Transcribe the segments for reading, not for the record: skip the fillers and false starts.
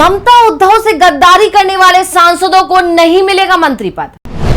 ममता उद्धव से गद्दारी करने वाले सांसदों को नहीं मिलेगा मंत्री पद।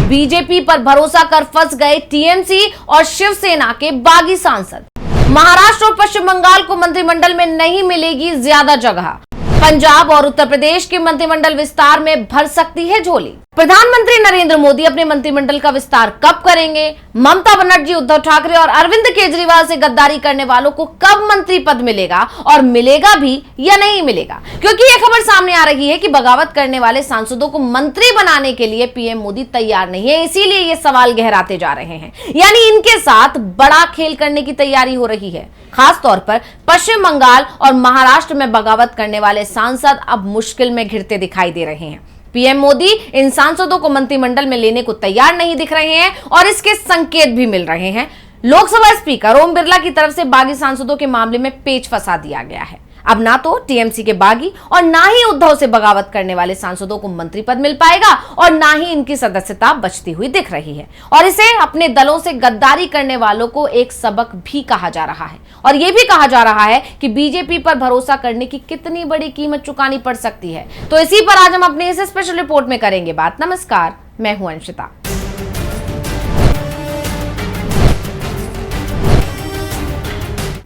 बीजेपी पर भरोसा कर फंस गए टीएमसी और शिवसेना के बागी सांसद। महाराष्ट्र और पश्चिम बंगाल को मंत्रिमंडल में नहीं मिलेगी ज्यादा जगह। पंजाब और उत्तर प्रदेश के मंत्रिमंडल विस्तार में भर सकती है झोली। प्रधानमंत्री नरेंद्र मोदी अपने मंत्रिमंडल का विस्तार कब करेंगे? ममता बनर्जी, उद्धव ठाकरे और अरविंद केजरीवाल से गद्दारी करने वालों को कब मंत्री पद मिलेगा और मिलेगा भी या नहीं मिलेगा? क्योंकि यह खबर सामने आ रही है कि बगावत करने वाले सांसदों को मंत्री बनाने के लिए पीएम मोदी तैयार नहीं है, इसीलिए ये सवाल गहराते जा रहे हैं। यानी इनके साथ बड़ा खेल करने की तैयारी हो रही है। खास तौर पर पश्चिम बंगाल और महाराष्ट्र में बगावत करने वाले सांसद अब मुश्किल में घिरते दिखाई दे रहे हैं। पीएम मोदी इन सांसदों को मंत्रिमंडल में लेने को तैयार नहीं दिख रहे हैं और इसके संकेत भी मिल रहे हैं। लोकसभा स्पीकर ओम बिरला की तरफ से बागी सांसदों के मामले में पेच फंसा दिया गया है। अब ना तो टीएमसी के बागी और ना ही उद्धव से बगावत करने वाले सांसदों को मंत्री पद मिल पाएगा और ना ही इनकी सदस्यता बचती हुई दिख रही है। और इसे अपने दलों से गद्दारी करने वालों को एक सबक भी कहा जा रहा है। और यह भी कहा जा रहा है कि बीजेपी पर भरोसा करने की कितनी बड़ी कीमत चुकानी पड़ सकती है। तो इसी पर आज हम अपने इस स्पेशल रिपोर्ट में करेंगे बात। नमस्कार, मैं हूं अंशिता।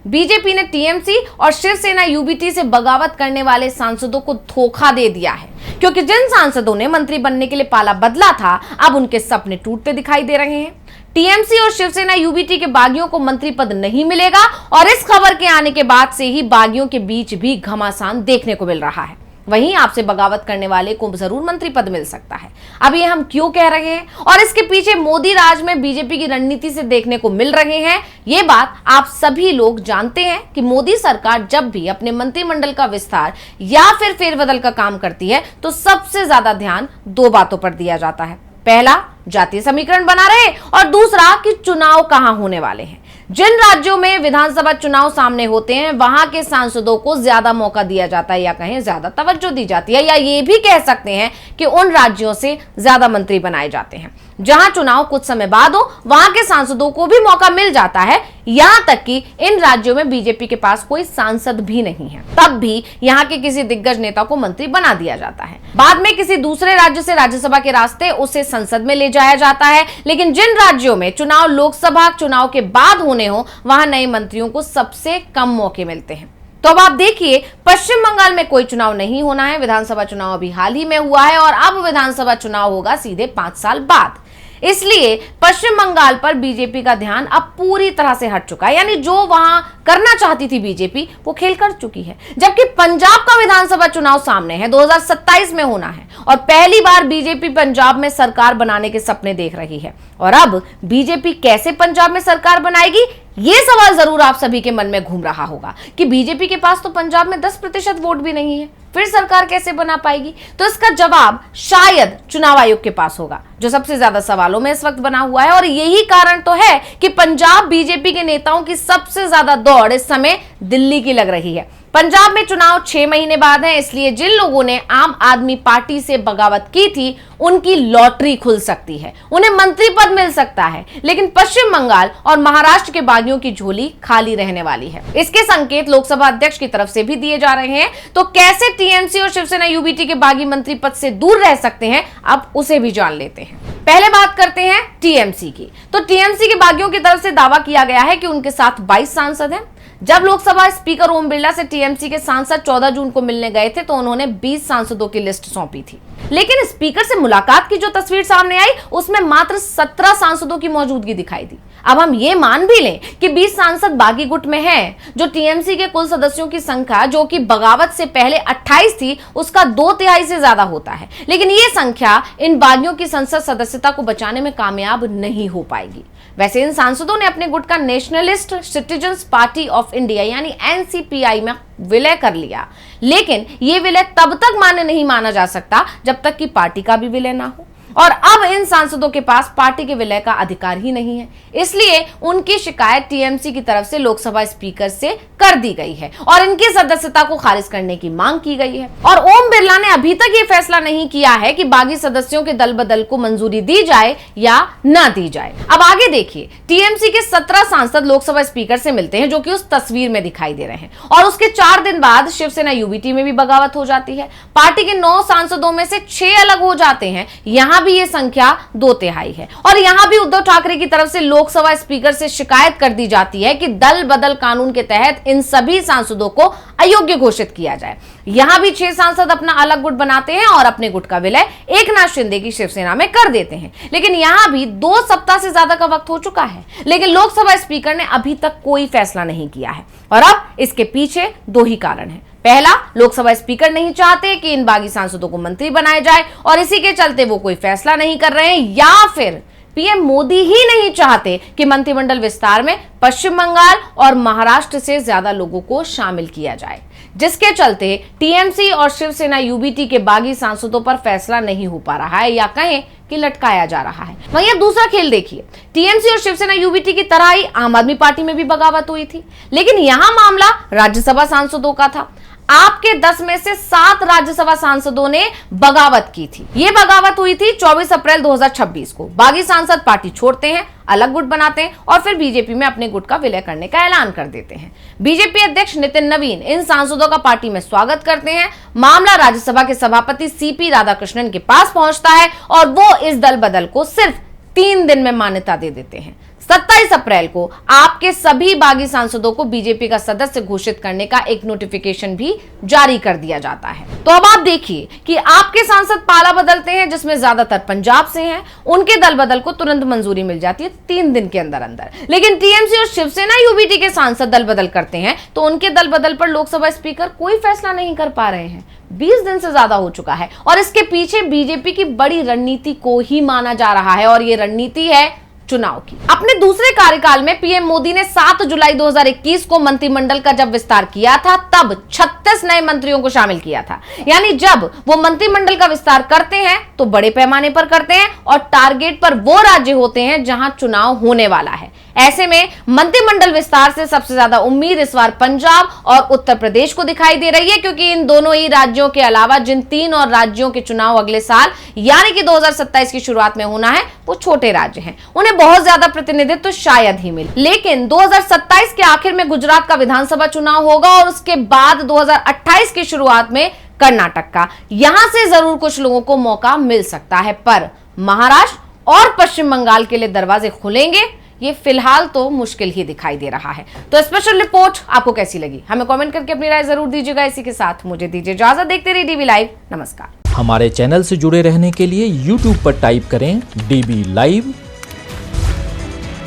बीजेपी ने टीएमसी और शिवसेना यूबीटी से बगावत करने वाले सांसदों को धोखा दे दिया है, क्योंकि जिन सांसदों ने मंत्री बनने के लिए पाला बदला था, अब उनके सपने टूटते दिखाई दे रहे हैं। टीएमसी और शिवसेना यूबीटी के बागियों को मंत्री पद नहीं मिलेगा और इस खबर के आने के बाद से ही बागियों के बीच भी घमासान देखने को मिल रहा है। वहीं आपसे बगावत करने वाले को जरूर मंत्री पद मिल सकता है। अब ये हम क्यों कह रहे हैं और इसके पीछे मोदी राज में बीजेपी की रणनीति से देखने को मिल रहे हैं, ये बात आप सभी लोग जानते हैं कि मोदी सरकार जब भी अपने मंत्रिमंडल का विस्तार या फिर फेरबदल का काम करती है तो सबसे ज्यादा ध्यान दो बातों पर दिया जाता है। पहला, जातीय समीकरण बना रहे, और दूसरा कि चुनाव कहां होने वाले हैं। जिन राज्यों में विधानसभा चुनाव सामने होते हैं वहां के सांसदों को ज्यादा मौका दिया जाता है, या कहें ज्यादा तवज्जो दी जाती है, या ये भी कह सकते हैं कि उन राज्यों से ज्यादा मंत्री बनाए जाते हैं। जहां चुनाव कुछ समय बाद हो वहां के सांसदों को भी मौका मिल जाता है, यहां तक कि इन राज्यों में बीजेपी के पास कोई सांसद भी नहीं है, तब भी यहां के किसी दिग्गज नेता को मंत्री बना दिया जाता है। बाद में किसी दूसरे राज्य से राज्यसभा के रास्ते उसे संसद में ले जाया जाता है। लेकिन जिन राज्यों में चुनाव लोकसभा चुनाव के बाद होने हो वहां नए मंत्रियों को सबसे कम मौके मिलते हैं। तो अब आप देखिए, पश्चिम बंगाल में कोई चुनाव नहीं होना है, विधानसभा चुनाव अभी हाल ही में हुआ है और अब विधानसभा चुनाव होगा सीधे 5 साल बाद। इसलिए पश्चिम बंगाल पर बीजेपी का ध्यान अब पूरी तरह से हट चुका है। यानी जो वहां करना चाहती थी बीजेपी वो खेल कर चुकी है। जबकि पंजाब का विधानसभा चुनाव सामने है, 2027 में होना है और पहली बार बीजेपी पंजाब में सरकार बनाने के सपने देख रही है। और अब बीजेपी कैसे पंजाब में सरकार बनाएगी, ये सवाल जरूर आप सभी के मन में घूम रहा होगा कि बीजेपी के पास तो पंजाब में 10% वोट भी नहीं है, फिर सरकार कैसे बना पाएगी? तो इसका जवाब शायद चुनाव आयोग के पास होगा, जो सबसे ज्यादा सवालों में इस वक्त बना हुआ है। और यही कारण तो है कि पंजाब बीजेपी के नेताओं की सबसे ज्यादा दौड़ इस समय दिल्ली की लग रही है। पंजाब में चुनाव 6 महीने बाद है, इसलिए जिन लोगों ने आम आदमी पार्टी से बगावत की थी उनकी लॉटरी खुल सकती है, उन्हें मंत्री पद मिल सकता है। लेकिन पश्चिम बंगाल और महाराष्ट्र के बागियों की झोली खाली रहने वाली है। इसके संकेत लोकसभा अध्यक्ष की तरफ से भी दिए जा रहे हैं। तो कैसे टीएमसी और शिवसेना यूबीटी के बागी मंत्री पद से दूर रह सकते हैं, अब उसे भी जान लेते हैं। पहले बात करते हैं टीएमसी की। तो टीएमसी के बागियों की तरफ से दावा किया गया है कि उनके साथ 22 सांसद हैं। जब लोकसभा स्पीकर ओम बिरला से टीएमसी के सांसद 14 जून को मिलने गए थे तो उन्होंने 20 सांसदों की लिस्ट सौंपी थी। लेकिन स्पीकर से मुलाकात की जो तस्वीर सामने आई उसमें मात्र 17 सांसदों की मौजूदगी दिखाई दी। अब हम ये मान भी लें कि 20 सांसद बागी गुट में हैं, जो टीएमसी के कुल सदस्यों की संख्या, जो कि बगावत से पहले 28 थी, उसका 2/3 से ज्यादा होता है। लेकिन ये संख्या इन बागियों की संसद सदस्यता को बचाने में कामयाब नहीं हो पाएगी। वैसे इन सांसदों ने अपने गुट का nationalist citizens party of India यानी एनसीपीआई में विलय कर लिया। लेकिन यह विलय तब तक मान्य नहीं माना जा सकता जब तक कि पार्टी का भी विलय ना हो। और अब इन सांसदों के पास पार्टी के विलय का अधिकार ही नहीं है। इसलिए उनकी शिकायत टीएमसी की तरफ से लोकसभा स्पीकर से कर दी गई है और इनकी सदस्यता को खारिज करने की मांग की गई है। और ओम बिरला ने अभी तक ये फैसला नहीं किया है कि बागी सदस्यों के दल बदल को मंजूरी दी जाए या ना दी जाए। अब आगे देखिए, टीएमसी के 17 सांसद लोकसभा स्पीकर से मिलते हैं, जो कि उस तस्वीर में दिखाई दे रहे हैं, और उसके 4 दिन बाद शिवसेना यूबीटी में भी बगावत हो जाती है। पार्टी के 9 सांसदों में से 6 अलग हो जाते हैं। यहां भी ये संख्या 2/3 है और यहां भी उद्धव ठाकरे की तरफ से लोकसभा स्पीकर से शिकायत कर दी जाती है कि दल बदल कानून के तहत इन सभी सांसदों को अयोग्य घोषित किया जाए। यहां भी 6 सांसद अपना अलग गुट बनाते हैं और अपने गुट का विलय एकनाथ शिंदे की शिवसेना में कर देते हैं। लेकिन यहां भी 2 सप्ताह से ज्यादा का वक्त हो चुका है, लेकिन लोकसभा स्पीकर ने अभी तक कोई फैसला नहीं किया है। और अब इसके पीछे 2 ही कारण हैं। पहला, लोकसभा स्पीकर नहीं चाहते कि इन बागी सांसदों को मंत्री बनाया जाए और इसी के चलते वो कोई फैसला नहीं कर रहे हैं, या फिर पीएम मोदी ही नहीं चाहते कि मंत्रिमंडल विस्तार में पश्चिम बंगाल और महाराष्ट्र से ज्यादा लोगों को शामिल किया जाए, जिसके चलते टीएमसी और शिवसेना यूबीटी के बागी सांसदों पर फैसला नहीं हो पा रहा है, या कहें कि लटकाया जा रहा है। वहीं अब दूसरा खेल देखिए, टीएमसी और शिवसेना यूबीटी की तरह ही आम आदमी पार्टी में भी बगावत हुई थी, लेकिन यहां मामला राज्यसभा सांसदों का था। आपके 10 में से 7 राज्यसभा सांसदों ने बगावत की थी। यह बगावत हुई थी 24 अप्रैल 2026 को। बागी सांसद पार्टी छोड़ते हैं, अलग गुट बनाते हैं और फिर बीजेपी में अपने गुट का विलय करने का ऐलान कर देते हैं। बीजेपी अध्यक्ष नितिन नवीन इन सांसदों का पार्टी में स्वागत करते हैं। मामला राज्यसभा के सभापति सीपी राधाकृष्णन के पास पहुंचता है और वो इस दल बदल को सिर्फ 3 दिन में मान्यता दे देते हैं। 27 अप्रैल को आपके सभी बागी सांसदों को बीजेपी का सदस्य घोषित करने का एक नोटिफिकेशन भी जारी कर दिया जाता है। तो अब आप देखिए कि आपके सांसद पाला बदलते हैं, जिसमें ज्यादातर पंजाब से हैं, उनके दल बदल को तुरंत मंजूरी मिल जाती है 3 दिन के अंदर अंदर। लेकिन टीएमसी और शिवसेना यूबीटी के सांसद दल बदल करते हैं तो उनके दल बदल पर लोकसभा स्पीकर कोई फैसला नहीं कर पा रहे हैं। 20 दिन से ज्यादा हो चुका है और इसके पीछे बीजेपी की बड़ी रणनीति को ही माना जा रहा है, और ये रणनीति है चुनाव की। अपने दूसरे कार्यकाल में पीएम मोदी ने 7 जुलाई 2021 को मंत्रिमंडल का जब विस्तार किया था, तब 36 नए मंत्रियों को शामिल किया था। यानी जब वो मंत्रिमंडल का विस्तार करते हैं तो बड़े पैमाने पर करते हैं और टारगेट पर वो राज्य होते हैं जहां चुनाव होने वाला है। ऐसे में मंत्रिमंडल विस्तार से सबसे ज्यादा उम्मीद इस बार पंजाब और उत्तर प्रदेश को दिखाई दे रही है, क्योंकि इन दोनों ही राज्यों के अलावा जिन 3 और राज्यों के चुनाव अगले साल यानी कि 2027 की शुरुआत में होना है, वो छोटे राज्य हैं, उन्हें बहुत ज्यादा प्रतिनिधित्व तो शायद ही मिले। लेकिन 2027 के आखिर में गुजरात का विधानसभा चुनाव होगा और उसके बाद 2028 की शुरुआत में कर्नाटक का। यहां से जरूर कुछ लोगों को मौका मिल सकता है, पर महाराष्ट्र और पश्चिम बंगाल के लिए दरवाजे खुलेंगे, ये फिलहाल तो मुश्किल ही दिखाई दे रहा है। तो स्पेशल रिपोर्ट आपको कैसी लगी, हमें कमेंट करके अपनी राय जरूर दीजिएगा। इसी के साथ मुझे दीजिए इजाजत। देखते रहिए डीबी लाइव। नमस्कार। हमारे चैनल से जुड़े रहने के लिए YouTube पर टाइप करें डीबी लाइव,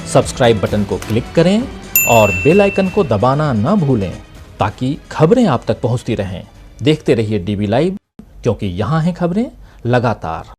सब्सक्राइब बटन को क्लिक करें और बेल आइकन को दबाना न भूलें, ताकि खबरें आप तक पहुंचती रहें। देखते रहिए डीबी लाइव, क्योंकि यहाँ हैं खबरें लगातार।